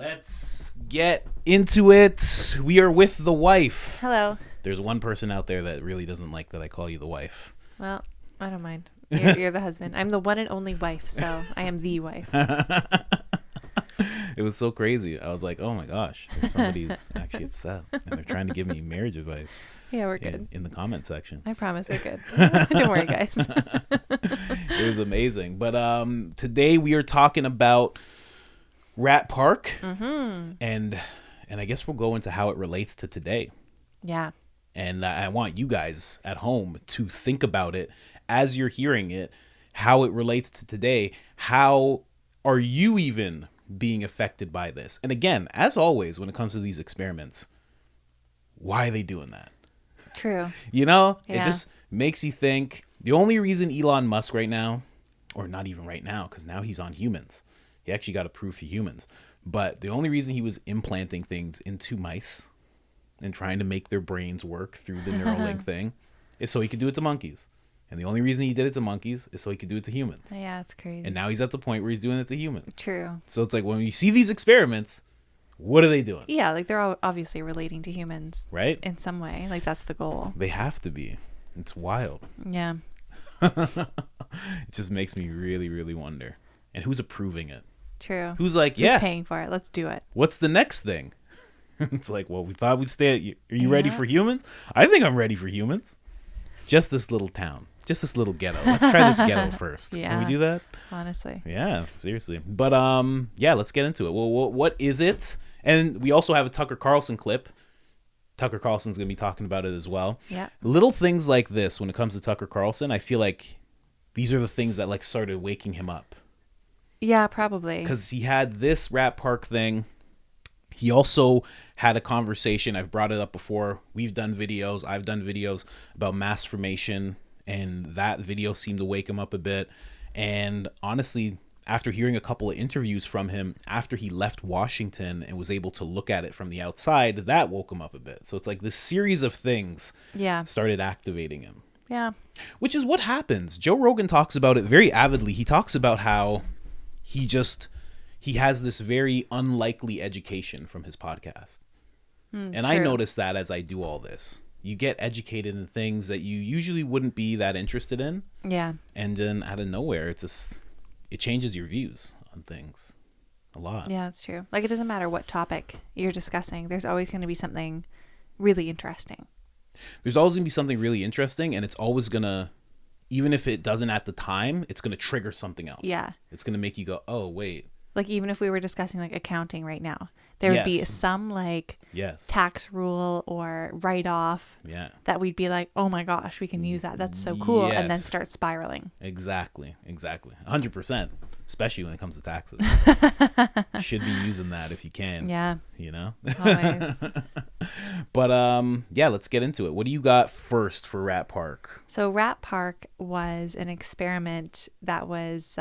Let's get into it. We are with the wife. Hello. There's one person out there that really doesn't like that I call you the wife. Well, I don't mind. You're the husband. I'm the one and only wife, so I am the wife. It was so crazy. I was like, oh my gosh, there's somebody who's actually upset. And they're trying to give me marriage advice. Yeah, we're good. In the comment section. I promise we're good. Don't worry, guys. It was amazing. But today we are talking about Rat Park. Mm-hmm. And I guess we'll go into how it relates to today. Yeah. And I want you guys at home to think about it as you're hearing it, how it relates to today. How are you even being affected by this? And again, as always, when it comes to these experiments, why are they doing that? True. You know, Yeah. It just makes you think. The only reason Elon Musk right now, or not even right now, because now he's on humans. He actually got approved for humans. But the only reason he was implanting things into mice and trying to make their brains work through the Neuralink thing is so he could do it to monkeys. And the only reason he did it to monkeys is so he could do it to humans. Yeah, it's crazy. And now he's at the point where he's doing it to humans. True. So it's like when you see these experiments, what are they doing? Yeah, like they're all obviously relating to humans. Right? In some way. Like that's the goal. They have to be. It's wild. Yeah. It just makes me really, really wonder. And who's approving it? True. Who's like, Who's yeah, paying for it? Let's do it. what's the next thing? It's like, well, we thought we'd stay at, are you ready Yeah. for humans? I think I'm ready for humans. Just this little town. Just this little ghetto. Let's try this ghetto first. Yeah. Can we do that? Honestly. Yeah, seriously. But yeah, let's get into it. Well, what is it? And we also have a Tucker Carlson clip. Tucker Carlson's going to be talking about it as well. Yeah. Little things like this, when it comes to Tucker Carlson, I feel like these are the things that like started waking him up. Yeah, probably. Because he had this Rat Park thing. He also had a conversation. I've brought it up before. We've done videos. I've done videos about mass formation. And that video seemed to wake him up a bit. And honestly, after hearing a couple of interviews from him after he left Washington and was able to look at it from the outside, that woke him up a bit. So it's like this series of things started activating him. Yeah. Which is what happens. Joe Rogan talks about it very avidly. He talks about how he has this very unlikely education from his podcast. And true. I notice that as I do all this. You get educated in things that you usually wouldn't be that interested in. Yeah. And then out of nowhere, it changes your views on things a lot. Yeah, that's true. Like it doesn't matter what topic you're discussing. There's always going to be something really interesting. There's always going to be something really interesting, and it's always going to, even if it doesn't at the time, it's going to trigger something else. Yeah. It's going to make you go, oh, wait. Like even if we were discussing like accounting right now, there would be some like tax rule or write-off that we'd be like, oh my gosh, we can use that. That's so cool. And then start spiraling. Exactly. 100%. Especially when it comes to taxes. You should be using that if you can. Yeah. You know? Always. But yeah, let's get into it. What do you got first for Rat Park? So Rat Park was an experiment that was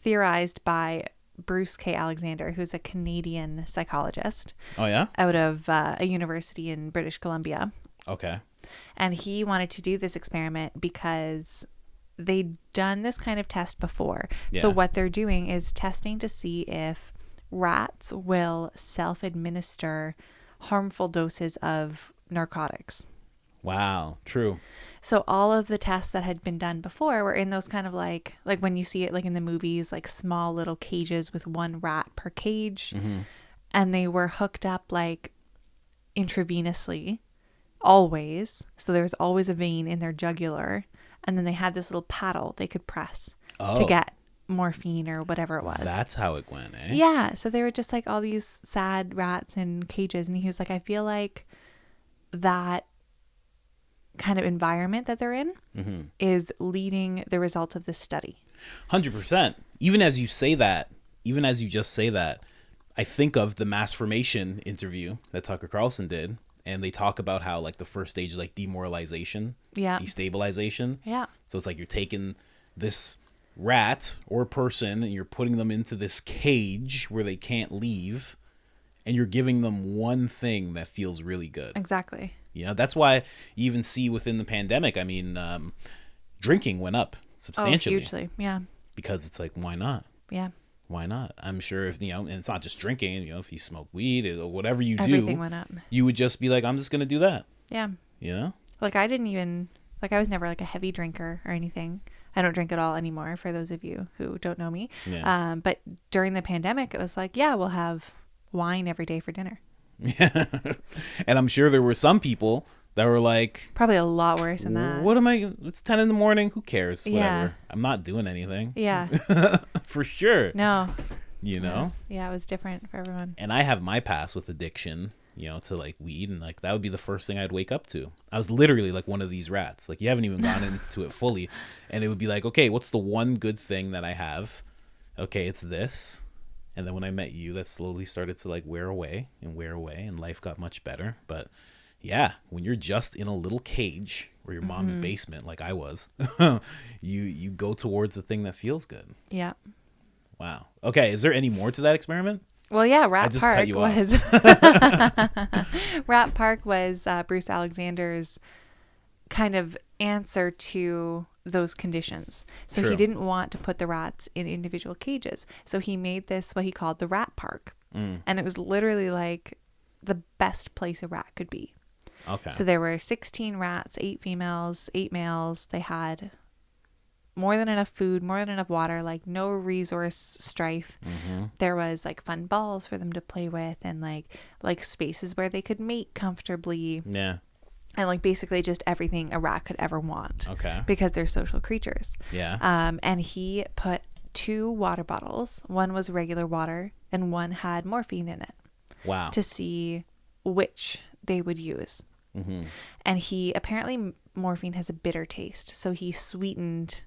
theorized by Bruce K. Alexander, who's a Canadian psychologist. Oh, yeah? Out of a university in British Columbia. Okay. And he wanted to do this experiment because they'd done this kind of test before. Yeah. So what they're doing is testing to see if rats will self-administer harmful doses of narcotics. Wow. True. So all of the tests that had been done before were in those kind of like when you see it like in the movies, like small little cages with one rat per cage. Mm-hmm. And they were hooked up like intravenously always. So there was always a vein in their jugular. And then they had this little paddle they could press to get morphine or whatever it was. That's how it went, eh? Yeah. So they were just like all these sad rats in cages. And he was like, I feel like that kind of environment that they're in is leading the results of this study. 100%. Even as you say that, even as you just say that, I think of the mass formation interview that Tucker Carlson did. And they talk about how like the first stage is like demoralization, destabilization. Yeah. So it's like you're taking this rat or person and you're putting them into this cage where they can't leave. And you're giving them one thing that feels really good. Exactly. You know, that's why you even see within the pandemic, I mean, drinking went up substantially. Oh, hugely. Yeah. Because it's like, why not? Yeah. Why not? I'm sure if, and it's not just drinking, if you smoke weed or whatever you Everything do, went up. you would just be like, I'm just going to do that. Yeah. You know? Like I didn't even, like I was never like a heavy drinker or anything. I don't drink at all anymore, for those of you who don't know me. Yeah. But during the pandemic, it was like, yeah, we'll have wine every day for dinner. Yeah. And I'm sure there were some people that were like, probably a lot worse than that. What am I? It's 10 in the morning. Who cares? Whatever. Yeah. I'm not doing anything. Yeah. For sure. No. You know? Yeah, it was different for everyone. And I have my past with addiction, to like weed, and like that would be the first thing I'd wake up to. I was literally like one of these rats. Like you haven't even gone into it fully. And it would be like, okay, what's the one good thing that I have? Okay, it's this. And then when I met you, that slowly started to like wear away, and life got much better. But yeah, when you're just in a little cage or your mom's basement, like I was, you go towards the thing that feels good. Yeah. Wow. Okay. Is there any more to that experiment? Well, yeah, Rat Park was Bruce Alexander's kind of answer to those conditions. So True. He didn't want to put the rats in individual cages. So he made this what he called the Rat Park. And it was literally like the best place a rat could be. Okay. So there were 16 rats, 8 females, 8 males. They had more than enough food, more than enough water, like no resource strife. There was like fun balls for them to play with, and like spaces where they could mate comfortably. Yeah. And like basically just everything a rat could ever want. Okay. Because they're social creatures. Yeah. And he put 2 water bottles. One was regular water and one had morphine in it. Wow. To see which they would use. And he apparently morphine has a bitter taste, so he sweetened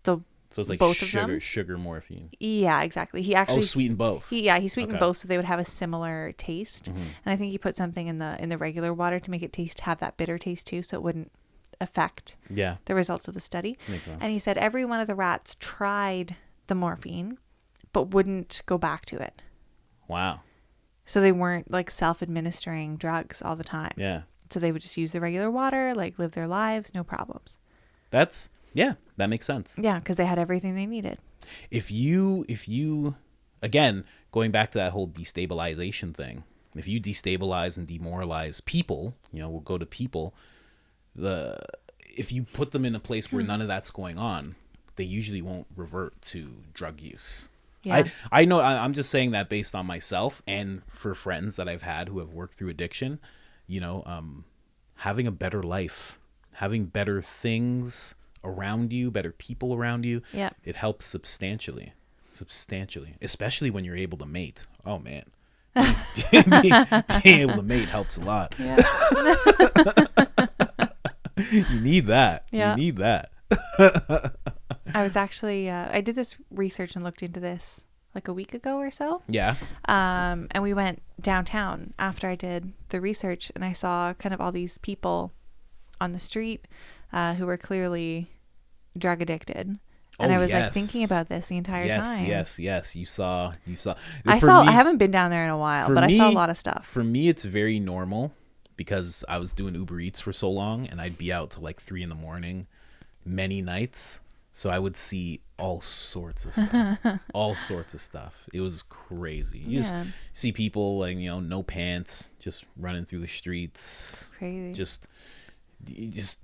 So it's like both of them. sugar morphine. Yeah, exactly. He actually sweetened both. He sweetened both so they would have a similar taste. And I think he put something in the regular water to make it have that bitter taste too, so it wouldn't affect the results of the study. Makes sense. And he said every one of the rats tried the morphine but wouldn't go back to it. Wow. So they weren't like self-administering drugs all the time. Yeah. So they would just use the regular water, like live their lives, no problems. That makes sense. Yeah, because they had everything they needed. If you, again, going back to that whole destabilization thing, if you destabilize and demoralize people, we'll go to people, if you put them in a place where none of that's going on, they usually won't revert to drug use. Yeah. I know, I'm just saying that based on myself and for friends that I've had who have worked through addiction, having a better life, having better things around you, better people around you, it helps substantially, especially when you're able to mate. Oh man. Being able to mate helps a lot. Yeah. You need that. Yeah. You need that. I was actually, I did this research and looked into this like a week ago or so. Yeah. And we went downtown after I did the research, and I saw kind of all these people on the street who were clearly drug addicted. And I was like thinking about this the entire time. Yes. You saw. I haven't been down there in a while, but I saw a lot of stuff. For me, it's very normal because I was doing Uber Eats for so long, and I'd be out till like 3 a.m. many nights. So I would see all sorts of stuff. It was crazy. You just see people like, no pants, just running through the streets. Crazy. Just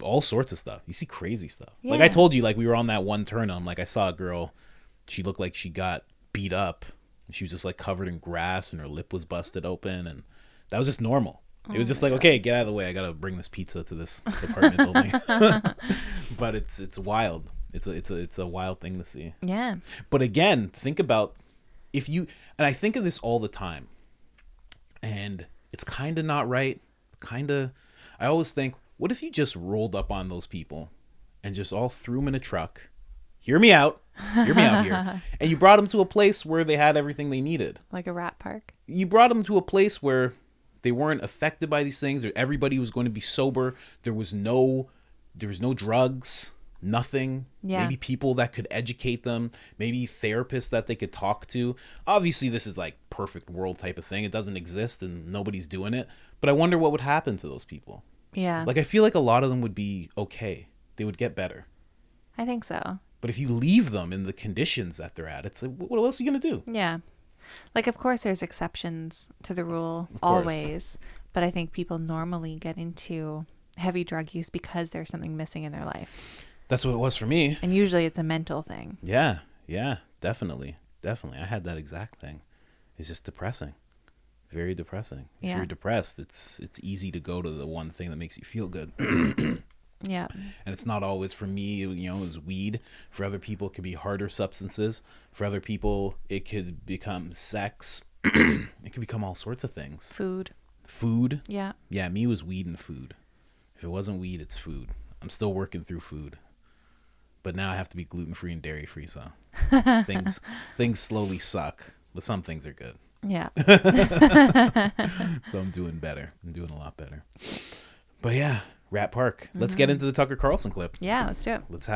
all sorts of stuff. You see crazy stuff. Yeah. Like I told you, like we were on that one turn. I'm like, I saw a girl. She looked like she got beat up. She was just like covered in grass and her lip was busted open. And that was just normal. It was just like, okay, get out of the way. I got to bring this pizza to this apartment building. But it's wild. It's a wild thing to see. Yeah. But again, think about and I think of this all the time, and it's kind of not right. I always think, what if you just rolled up on those people and just all threw them in a truck? Hear me out here. And you brought them to a place where they had everything they needed. Like a rat park. You brought them to a place where they weren't affected by these things. Everybody was going to be sober. There was no drugs, nothing. Yeah. Maybe people that could educate them. Maybe therapists that they could talk to. Obviously, this is like perfect world type of thing. It doesn't exist and nobody's doing it. But I wonder what would happen to those people. Yeah. Like I feel like a lot of them would be okay. They would get better. I think so. But if you leave them in the conditions that they're at, it's like, what else are you going to do? Yeah. Like, of course, there's exceptions to the rule Of course. always. But I think people normally get into heavy drug use because there's something missing in their life. That's what it was for me. And usually it's a mental thing. Yeah, definitely. I had that exact thing. It's just depressing. Very depressing. If you're depressed, it's easy to go to the one thing that makes you feel good. Yeah. And it's not always, for me, it was weed. For other people, it could be harder substances. For other people, it could become sex. It could become all sorts of things. Food. Yeah. Yeah, me, it was weed and food. If it wasn't weed, it's food. I'm still working through food. But now I have to be gluten-free and dairy-free, so things slowly suck. But some things are good. Yeah. So I'm doing better. I'm doing a lot better. But yeah, Rat Park. Let's get into the Tucker Carlson clip. Yeah, let's do it. Let's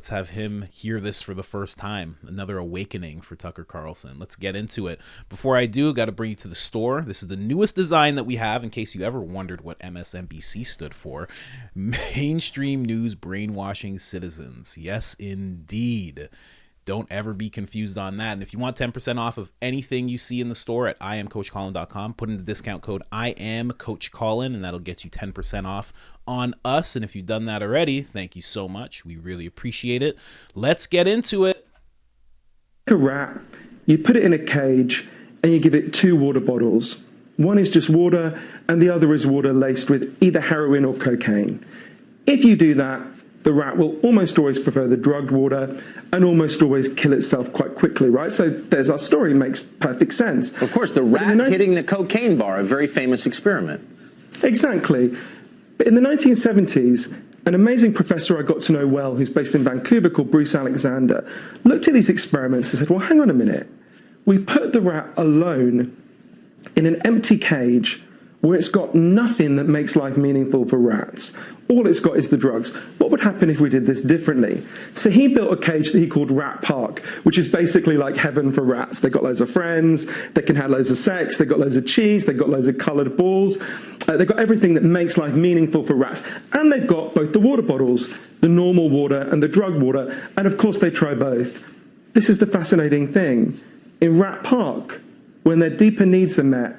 have him hear this for the first time. Another awakening for Tucker Carlson. Let's get into it. Before I do, got to bring you to the store. This is the newest design that we have, in case you ever wondered what MSNBC stood for. Mainstream news brainwashing citizens. Yes, indeed. Don't ever be confused on that. And if you want 10% off of anything you see in the store at IamCoachColin.com, put in the discount code IamCoachColin, and that'll get you 10% off on us. And if you've done that already, thank you so much. We really appreciate it. Let's get into it. A rat, you put it in a cage, and you give it 2 water bottles. One is just water, and the other is water laced with either heroin or cocaine. If you do that, the rat will almost always prefer the drugged water and almost always kill itself quite quickly, right? So there's our story. It makes perfect sense. Of course, the rat hitting the cocaine bar, a very famous experiment. Exactly. But in the 1970s, an amazing professor I got to know well, who's based in Vancouver, called Bruce Alexander, looked at these experiments and said, well, hang on a minute. We put the rat alone in an empty cage where it's got nothing that makes life meaningful for rats. All it's got is the drugs. What would happen if we did this differently? So he built a cage that he called Rat Park, which is basically like heaven for rats. They've got loads of friends, they can have loads of sex, they've got loads of cheese, they've got loads of coloured balls, they've got everything that makes life meaningful for rats. And they've got both the water bottles, the normal water and the drug water, and of course they try both. This is the fascinating thing. In Rat Park, when their deeper needs are met,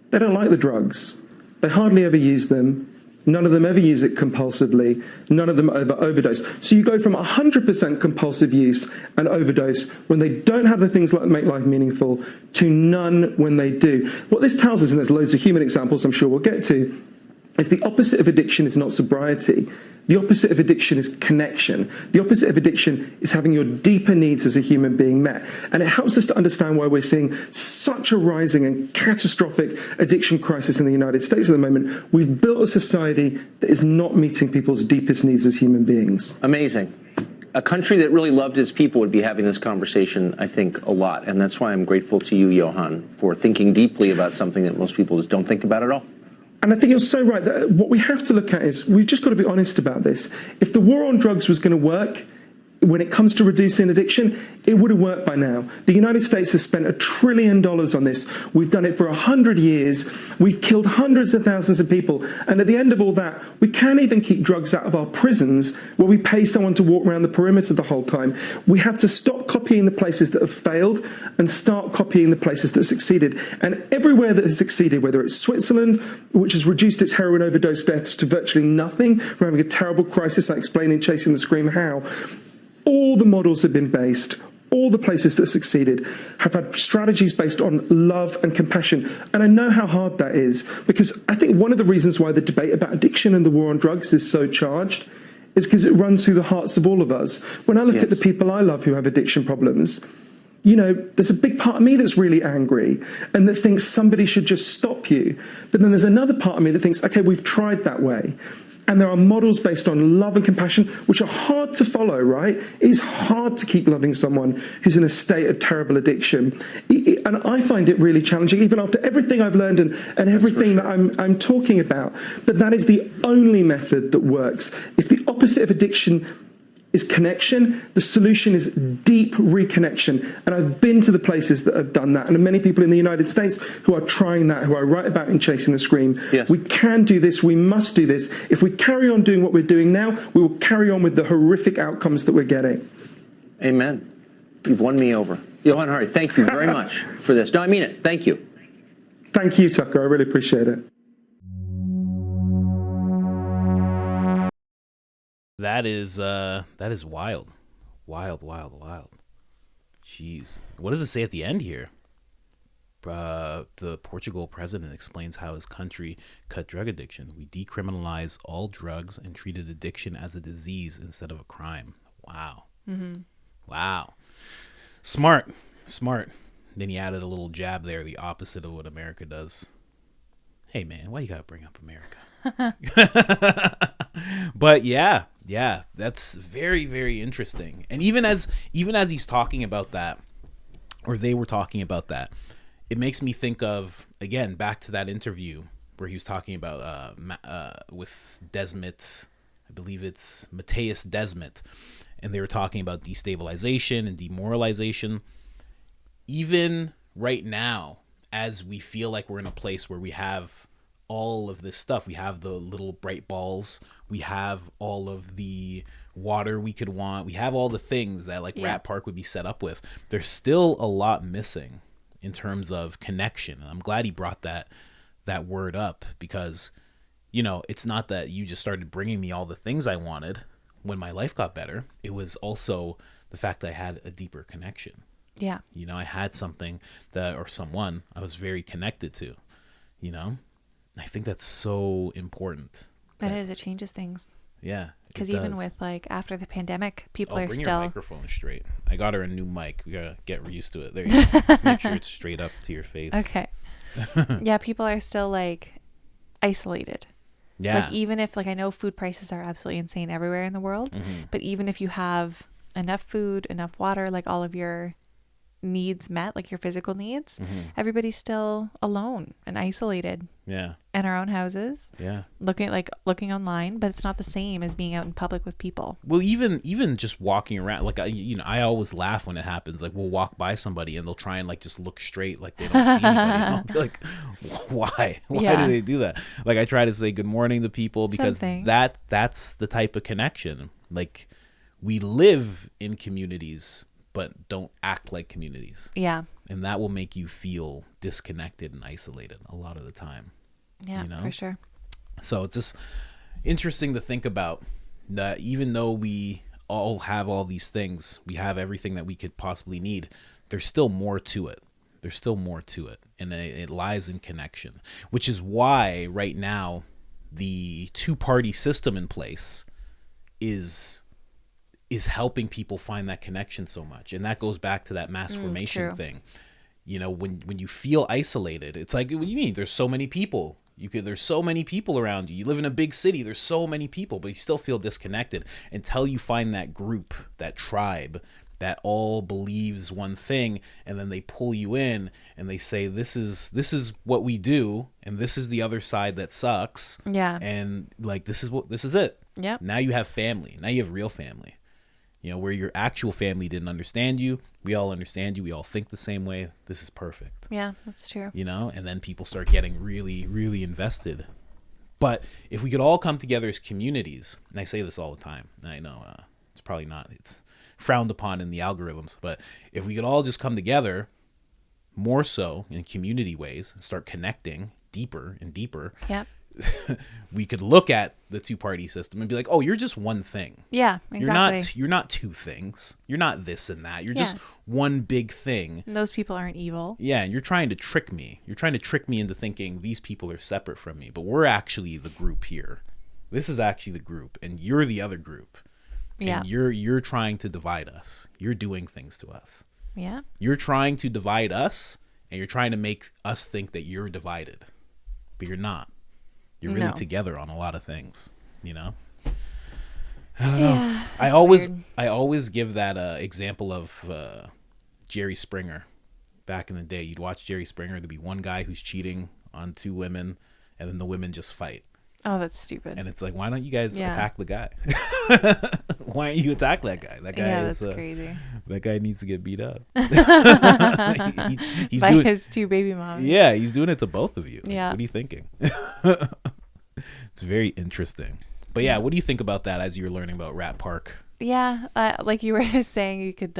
they don't like the drugs. They hardly ever use them. None of them ever use it compulsively. None of them overdose. So you go from 100% compulsive use and overdose when they don't have the things that make life meaningful to none when they do. What this tells us, and there's loads of human examples I'm sure we'll get to, is the opposite of addiction is not sobriety. The opposite of addiction is connection. The opposite of addiction is having your deeper needs as a human being met. And it helps us to understand why we're seeing such a rising and catastrophic addiction crisis in the United States at the moment. We've built a society that is not meeting people's deepest needs as human beings. Amazing. A country that really loved its people would be having this conversation, I think, a lot. And that's why I'm grateful to you, Johan, for thinking deeply about something that most people just don't think about at all. And I think you're so right that what we have to look at is we've just got to be honest about this. If the war on drugs was going to work, when it comes to reducing addiction, it would have worked by now. The United States has spent $1 trillion on this. We've done it for 100 years. We've killed hundreds of thousands of people. And at the end of all that, we can't even keep drugs out of our prisons where we pay someone to walk around the perimeter the whole time. We have to stop copying the places that have failed and start copying the places that succeeded. And everywhere that has succeeded, whether it's Switzerland, which has reduced its heroin overdose deaths to virtually nothing, we're having a terrible crisis, I explain in Chasing the Scream how, all the models have been based, all the places that succeeded have had strategies based on love and compassion. And I know how hard that is, because I think one of the reasons why the debate about addiction and the war on drugs is so charged is because it runs through the hearts of all of us. When I look at the people I love who have addiction problems, you know, there's a big part of me that's really angry and that thinks somebody should just stop you. But then there's another part of me that thinks, okay, we've tried that way. And there are models based on love and compassion, which are hard to follow, right? It's hard to keep loving someone who's in a state of terrible addiction. And I find it really challenging, even after everything I've learned and everything that I'm talking about. But that is the only method that works. If the opposite of addiction is connection. The solution is deep reconnection. And I've been to the places that have done that. And many people in the United States who are trying that, who I write about in Chasing the Scream. Yes. We can do this. We must do this. If we carry on doing what we're doing now, we will carry on with the horrific outcomes that we're getting. Amen. You've won me over. Johan Hari, thank you very much for this. No, I mean it. Thank you. Thank you, Tucker. I really appreciate it. That is wild. Wild. Jeez. What does it say at the end here? The Portugal president explains how his country cut drug addiction. We decriminalize all drugs and treated addiction as a disease instead of a crime. Wow. Mm-hmm. Wow. Smart. Then he added a little jab there, the opposite of what America does. Hey, man, why you gotta bring up America? But yeah, that's very, very interesting. And even as he's talking about that, or they were talking about that, it makes me think of, again, back to that interview where he was talking about with Desmet, I believe it's Matthias Desmet, and they were talking about destabilization and demoralization. Even right now, as we feel like we're in a place where we have all of this stuff, we have the little bright balls, we have all of the water we could want, we have all the things that Rat Park would be set up with, there's still a lot missing in terms of connection. And I'm glad he brought that word up, because it's not that you just started bringing me all the things I wanted when my life got better. It was also the fact that I had a deeper connection. Yeah. I had something or someone I was very connected to. I think that's so important. It is. It changes things. Yeah. Because even with after the pandemic, people are bring still. Your microphone straight. I got her a new mic. We gotta get used to it. There you go. Just make sure it's straight up to your face. Okay. Yeah, people are still isolated. Yeah. Even if I know food prices are absolutely insane everywhere in the world, but even if you have enough food, enough water, all of your needs met, your physical needs, everybody's still alone and isolated. Yeah. In our own houses. Yeah. Looking online, but it's not the same as being out in public with people. Well, even just walking around, I always laugh when it happens. We'll walk by somebody and they'll try and just look straight, like they don't see anybody. And I'll be like, why? Why do they do that? I try to say good morning to people, because that's the type of connection. We live in communities, but don't act like communities. Yeah. And that will make you feel disconnected and isolated a lot of the time. Yeah, for sure. So it's just interesting to think about that even though we all have all these things, we have everything that we could possibly need, there's still more to it. And it lies in connection, which is why right now the two-party system in place is helping people find that connection so much. And that goes back to that mass formation thing. When you feel isolated, it's what do you mean? There's so many people. There's so many people around you. You live in a big city. There's so many people, but you still feel disconnected until you find that group, that tribe that all believes one thing, and then they pull you in and they say, this is what we do, and this is the other side that sucks. Yeah. And this is it. Yeah. Now you have family. Now you have real family. Where your actual family didn't understand you, we all understand you. We all think the same way. This is perfect. Yeah, that's true. And then people start getting really, really invested. But if we could all come together as communities, and I say this all the time, I know it's probably not, it's frowned upon in the algorithms, but if we could all just come together more so in community ways and start connecting deeper and deeper. Yep. We could look at the two-party system and be like, oh, you're just one thing. Yeah, exactly. You're not two things. You're not this and that. You're just one big thing. And those people aren't evil. Yeah, and you're trying to trick me. You're trying to trick me into thinking these people are separate from me, but we're actually the group here. This is actually the group, and you're the other group. Yeah. And you're trying to divide us. You're doing things to us. Yeah. You're trying to divide us, and you're trying to make us think that you're divided, but you're not. You're really together on a lot of things, I don't know. I always give that example of Jerry Springer. Back in the day, you'd watch Jerry Springer. There'd be one guy who's cheating on two women, and then the women just fight. Oh, that's stupid. And it's like, why don't you guys attack the guy? Why don't you attack that guy? That guy that's crazy. That guy needs to get beat up. He's By doing his 2 baby moms. Yeah, he's doing it to both of you. Like, Yeah. what are you thinking? It's very interesting. But yeah, what do you think about that as you were learning about Rat Park? Yeah, like you were saying, you could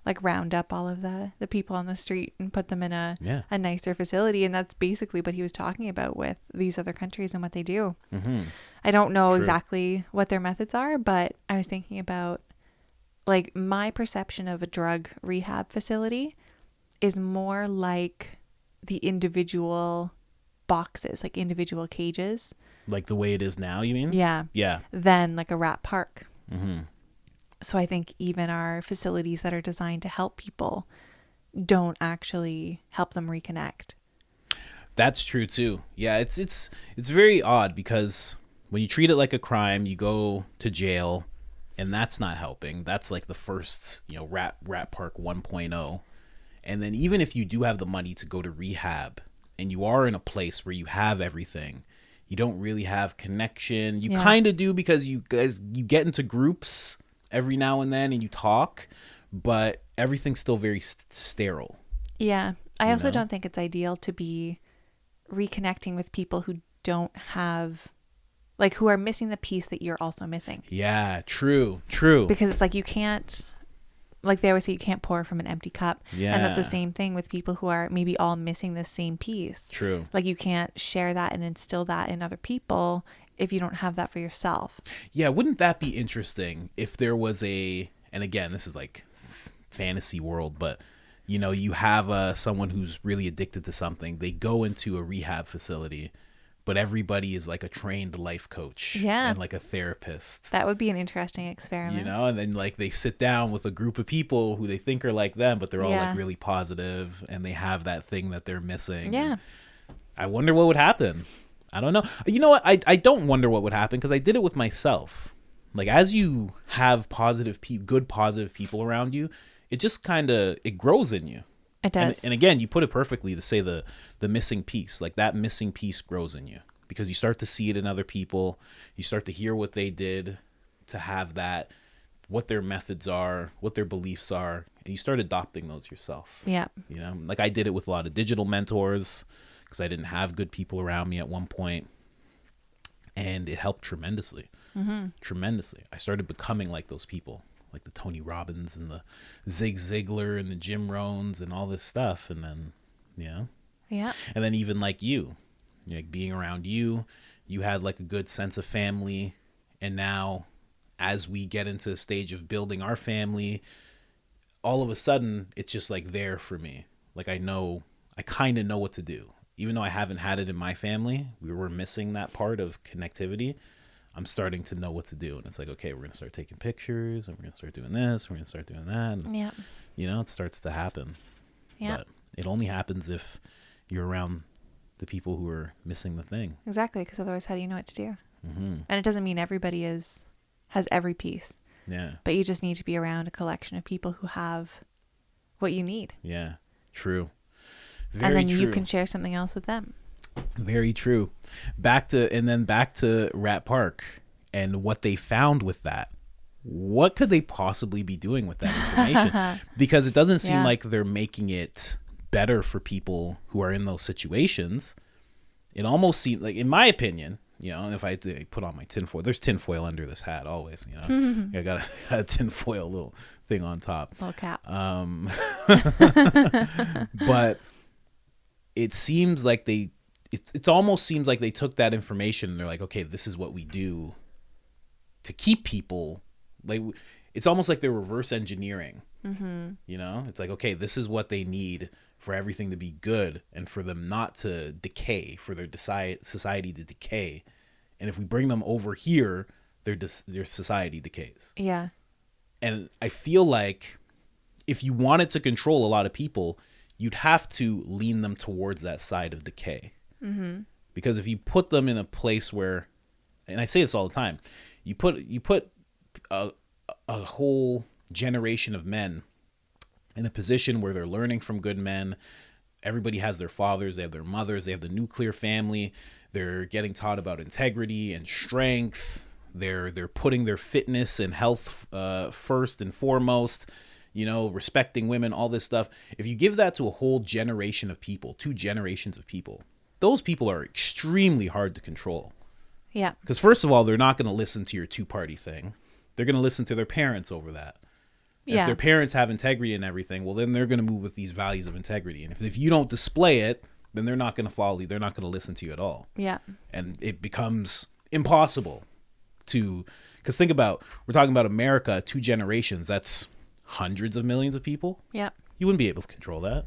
like round up all of the people on the street and put them in a nicer facility, and that's basically what he was talking about with these other countries and what they do. Mm-hmm. I don't know exactly what their methods are, but I was thinking about, like, my perception of a drug rehab facility is more like the individual boxes, like individual cages. Like the way it is now, you mean? Yeah. Yeah. Than like a rat park. Mm-hmm. So I think even our facilities that are designed to help people don't actually help them reconnect. That's true too. Yeah, it's very odd because when you treat it like a crime, you go to jail, and that's not helping. That's like the first, Rat Park 1.0. And then even if you do have the money to go to rehab and you are in a place where you have everything, you don't really have connection. You kind of do because you get into groups every now and then and you talk, but everything's still very sterile. Yeah. I also don't think it's ideal to be reconnecting with people who don't have, like, who are missing the piece that you're also missing. Yeah, true. Because it's like you can't, like they always say, you can't pour from an empty cup. Yeah. And that's the same thing with people who are maybe all missing the same piece. True. Like you can't share that and instill that in other people if you don't have that for yourself. Yeah, wouldn't that be interesting if there was and again, this is like fantasy world, but you have someone who's really addicted to something. They go into a rehab facility, but everybody is like a trained life coach and like a therapist. That would be an interesting experiment. And then like they sit down with a group of people who they think are like them, but they're all like really positive and they have that thing that they're missing. Yeah. I wonder what would happen. I don't know. You know what? I don't wonder what would happen because I did it with myself. Like as you have good positive people around you, it just it grows in you. It does. And again, you put it perfectly to say the missing piece, like that missing piece grows in you because you start to see it in other people. You start to hear what they did to have that, what their methods are, what their beliefs are, and you start adopting those yourself. Yeah. Like I did it with a lot of digital mentors because I didn't have good people around me at one point, and it helped tremendously. Mm-hmm. Tremendously. I started becoming like those people, like the Tony Robbins and the Zig Ziglar and the Jim Rohns and all this stuff. And then, Yeah. And then even like you, like being around you had like a good sense of family. And now as we get into the stage of building our family, all of a sudden it's just like there for me. Like I kind of know what to do. Even though I haven't had it in my family, we were missing that part of connectivity. I'm starting to know what to do. And it's like, okay, we're going to start taking pictures and we're going to start doing this. We're going to start doing that. And, it starts to happen. Yeah. But it only happens if you're around the people who are missing the thing. Exactly. Because otherwise, how do you know what to do? Mm-hmm. And it doesn't mean everybody has every piece. Yeah. But you just need to be around a collection of people who have what you need. Yeah. True. Very and then you can share something else with them. Very true. Back to Rat Park and what they found with that. What could they possibly be doing with that information? Because it doesn't seem like they're making it better for people who are in those situations. It almost seemed like, in my opinion, if I had to put on my tinfoil, there's tinfoil under this hat always, I got a tinfoil little thing on top. Little cap. But it seems like it almost seems like they took that information and they're like, okay, this is what we do to keep people. Like, it's almost like they're reverse engineering. Mm-hmm. It's like, okay, this is what they need for everything to be good and for them not to decay, for their society to decay. And if we bring them over here, their society decays. Yeah. And I feel like if you wanted to control a lot of people, you'd have to lean them towards that side of decay. Mm-hmm. Because if you put them in a place where, and I say this all the time, you put a whole generation of men in a position where they're learning from good men, Everybody has their fathers, they have their mothers, they have the nuclear family. They're getting taught about integrity and strength. They're putting their fitness and health first and foremost, you know, respecting women, all this stuff. If you give that to a whole generation of people, 2 generations of people, those people are extremely hard to control. Yeah. Because first of all, they're not going to listen to your 2-party thing. They're going to listen to their parents over that. Yeah. If their parents have integrity and everything, well, then they're going to move with these values of integrity. And if you don't display it, then they're not going to follow you. They're not going to listen to you at all. Yeah. And it becomes impossible to, because think about, we're talking about America, 2 generations. That's hundreds of millions of people. Yeah. You wouldn't be able to control that.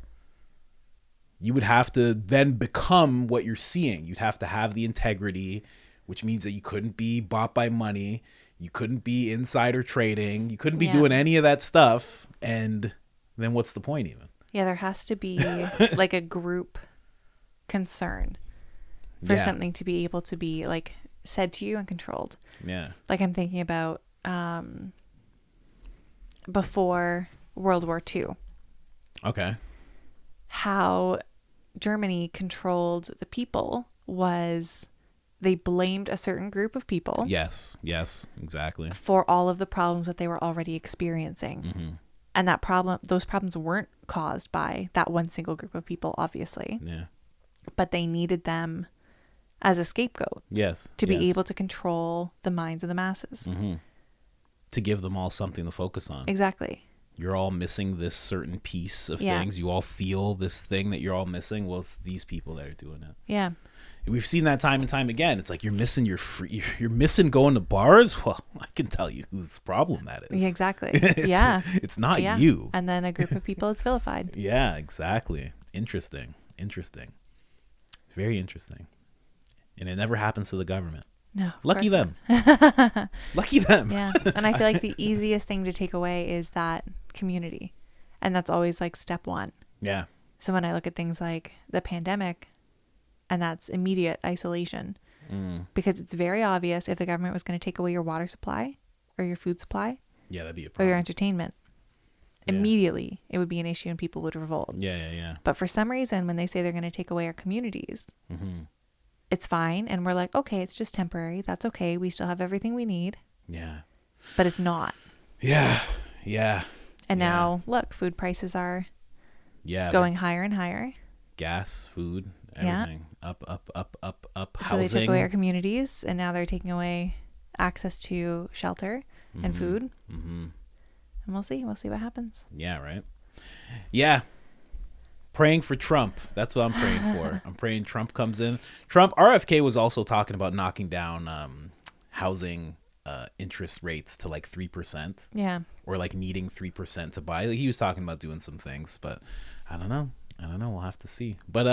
You would have to then become what you're seeing. You'd have to have the integrity, which means that you couldn't be bought by money. You couldn't be insider trading. You couldn't be doing any of that stuff. And then what's the point even? Yeah, there has to be like a group concern for something to be able to be like said to you and controlled. Yeah. Like I'm thinking about before World War II. Okay. How Germany controlled the people was they blamed a certain group of people. Yes, exactly. For all of the problems that they were already experiencing. Mm-hmm. And those problems weren't caused by that one single group of people, obviously. Yeah. But they needed them as a scapegoat. Yes. To be able to control the minds of the masses. Mm-hmm. To give them all something to focus on. Exactly. You're all missing this certain piece of things. You all feel this thing that you're all missing. Well, it's these people that are doing it. Yeah. We've seen that time and time again. It's like you're missing you're missing going to bars. Well, I can tell you whose problem that is. Yeah, exactly. It's not you. And then a group of people is vilified. Yeah, exactly. Interesting. Very interesting. And it never happens to the government. No. Lucky them. Lucky them. Yeah. And I feel like the easiest thing to take away is that community. And that's always like step 1. Yeah. So when I look at things like the pandemic, and that's immediate isolation, because it's very obvious if the government was going to take away your water supply or your food supply, that'd be a or problem. your entertainment, immediately it would be an issue and people would revolt. Yeah. But for some reason, when they say they're going to take away our communities, it's fine. And we're like, okay, it's just temporary. That's okay. We still have everything we need. Yeah. But it's not. Yeah. And now, look, food prices are going higher and higher. Gas, food, everything. Up. So Housing. they took away our communities, and now they're taking away access to shelter and food. Mm-hmm. And we'll see what happens. Yeah, right. Yeah. Praying for Trump. That's what I'm praying for. I'm praying Trump comes in. RFK was also talking about knocking down housing interest rates to like 3%. Yeah. Or like needing 3% to buy. Like, he was talking about doing some things, but I don't know. We'll have to see. But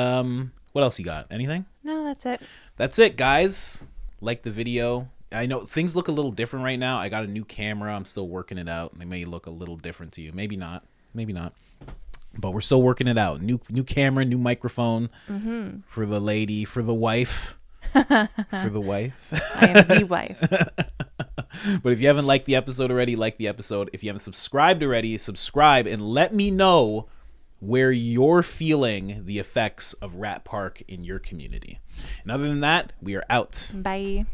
what else you got? Anything? No, that's it. That's it, guys. Like the video. I know things look a little different right now. I got a new camera. I'm still working it out. They may look a little different to you. Maybe not. But we're still working it out. New camera, new microphone for the lady, for the wife. For the wife. I am the wife. But if you haven't liked the episode already, like the episode. If you haven't subscribed already, subscribe and let me know where you're feeling the effects of Rat Park in your community. And other than that, we are out. Bye.